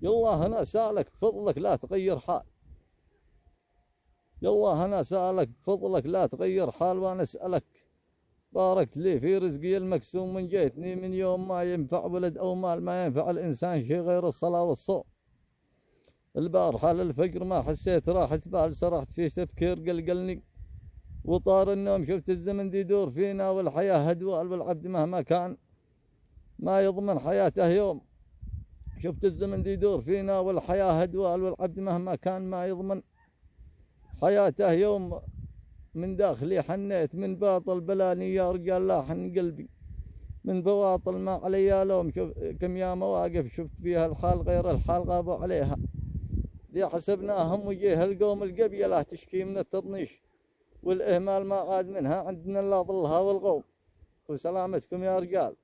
يلا أنا سألك بفضلك لا تغير حال. يلا أنا سألك بفضلك لا تغير حال، وأنا أسألك باركت لي في رزقي المقسوم، من جيتني من يوم ما ينفع ولد أو مال، ما ينفع الإنسان شيء غير الصلاة والصوم. البارحة للفجر ما حسيت راحة بال، سرحت في تفكير قلقلني، وطار النوم شفت الزمن دي يدور فينا، والحياة هدوال، والعبد مهما كان ما يضمن حياته يوم. شفت الزمن دي يدور فينا والحياة هدوال، والعبد مهما كان ما يضمن حياته يوم. من داخلي حنيت من باطل بلاني يا رجال لا حن قلبي، من بواطل ما علي لوم. كم يا مواقف شفت فيها الحال غير الحال غابوا عليها، ذي حسبناهم وجيه القوم القبيلة تشكي من التطنيش والإهمال، ما عاد منها عندنا إلا ظلها والغوم. وسلامتكم يا رجال.